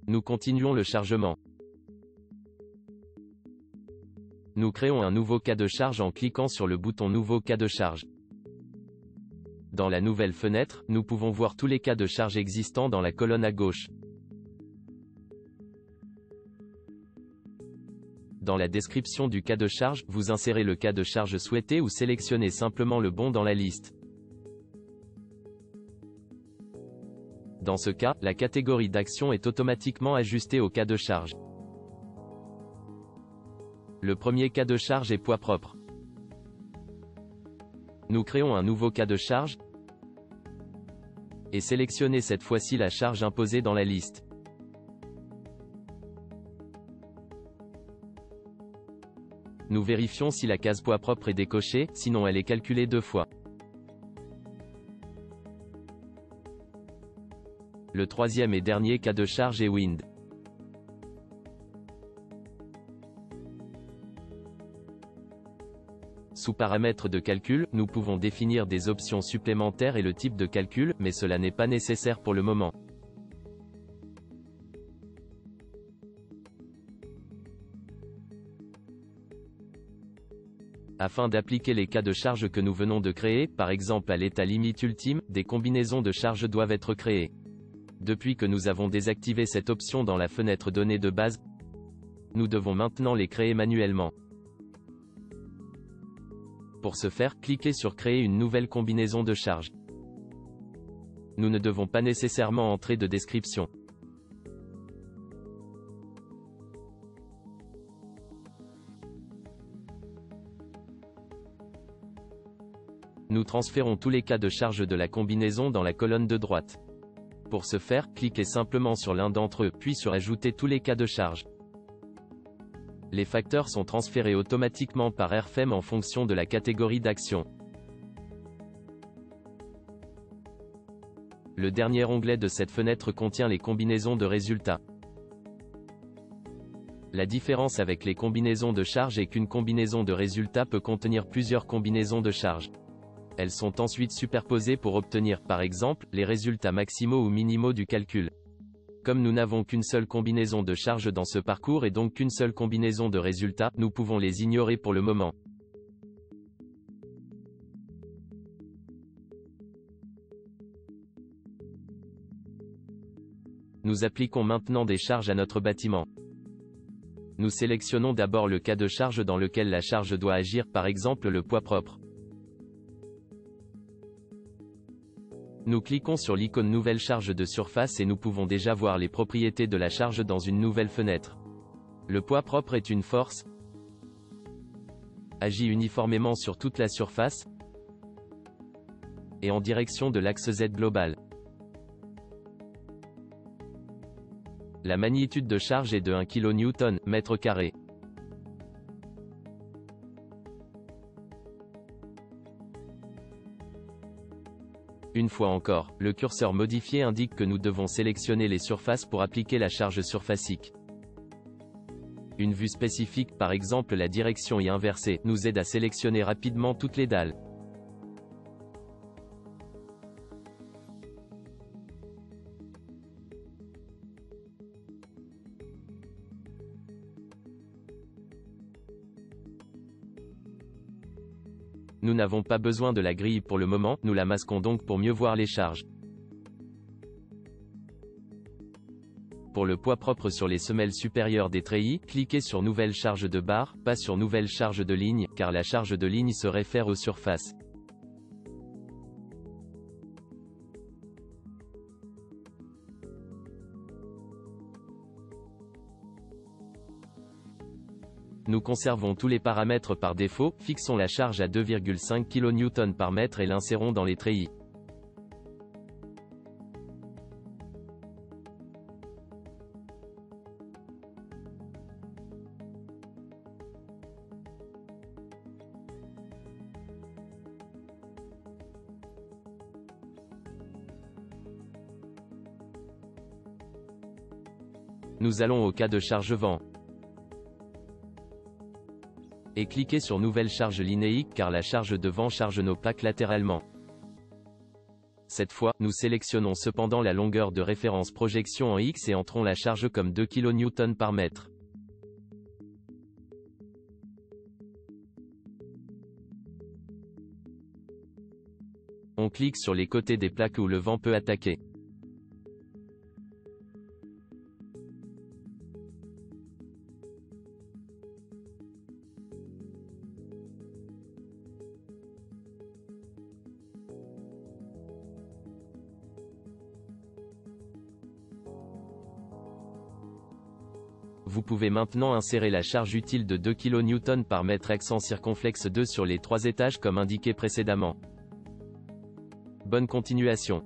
Nous continuons le chargement. Nous créons un nouveau cas de charge en cliquant sur le bouton Nouveau cas de charge. Dans la nouvelle fenêtre, nous pouvons voir tous les cas de charge existants dans la colonne à gauche. Dans la description du cas de charge, vous insérez le cas de charge souhaité ou sélectionnez simplement le bon dans la liste. Dans ce cas, la catégorie d'action est automatiquement ajustée au cas de charge. Le premier cas de charge est poids propre. Nous créons un nouveau cas de charge et sélectionnez cette fois-ci la charge imposée dans la liste. Nous vérifions si la case poids propre est décochée, sinon elle est calculée 2 fois. Le troisième et dernier cas de charge est Wind. Sous paramètres de calcul, nous pouvons définir des options supplémentaires et le type de calcul, mais cela n'est pas nécessaire pour le moment. Afin d'appliquer les cas de charge que nous venons de créer, par exemple à l'état limite ultime, des combinaisons de charge doivent être créées. Depuis que nous avons désactivé cette option dans la fenêtre Données de base, nous devons maintenant les créer manuellement. Pour ce faire, cliquez sur Créer une nouvelle combinaison de charge. Nous ne devons pas nécessairement entrer de description. Nous transférons tous les cas de charge de la combinaison dans la colonne de droite. Pour ce faire, cliquez simplement sur l'un d'entre eux, puis sur Ajouter tous les cas de charge. Les facteurs sont transférés automatiquement par RFEM en fonction de la catégorie d'action. Le dernier onglet de cette fenêtre contient les combinaisons de résultats. La différence avec les combinaisons de charge est qu'une combinaison de résultats peut contenir plusieurs combinaisons de charge. Elles sont ensuite superposées pour obtenir, par exemple, les résultats maximaux ou minimaux du calcul. Comme nous n'avons qu'une seule combinaison de charge dans ce parcours et donc qu'une seule combinaison de résultats, nous pouvons les ignorer pour le moment. Nous appliquons maintenant des charges à notre bâtiment. Nous sélectionnons d'abord le cas de charge dans lequel la charge doit agir, par exemple le poids propre. Nous cliquons sur l'icône Nouvelle charge de surface et nous pouvons déjà voir les propriétés de la charge dans une nouvelle fenêtre. Le poids propre est une force, agit uniformément sur toute la surface et en direction de l'axe Z global. La magnitude de charge est de 1 kN, mètre carré. Une fois encore, le curseur modifié indique que nous devons sélectionner les surfaces pour appliquer la charge surfacique. Une vue spécifique, par exemple la direction y inversée, nous aide à sélectionner rapidement toutes les dalles. Nous n'avons pas besoin de la grille pour le moment, nous la masquons donc pour mieux voir les charges. Pour le poids propre sur les semelles supérieures des treillis, cliquez sur Nouvelle charge de barre, pas sur Nouvelle charge de ligne, car la charge de ligne se réfère aux surfaces. Nous conservons tous les paramètres par défaut, fixons la charge à 2,5 kN par mètre et l'insérons dans les treillis. Nous allons au cas de charge vent. Et cliquez sur Nouvelle charge linéique car la charge de vent charge nos plaques latéralement. Cette fois, nous sélectionnons cependant la longueur de référence projection en X et entrons la charge comme 2 kN par mètre. On clique sur les côtés des plaques où le vent peut attaquer. Vous pouvez maintenant insérer la charge utile de 2 kN par mètre accent circonflexe 2 sur les 3 étages comme indiqué précédemment. Bonne continuation.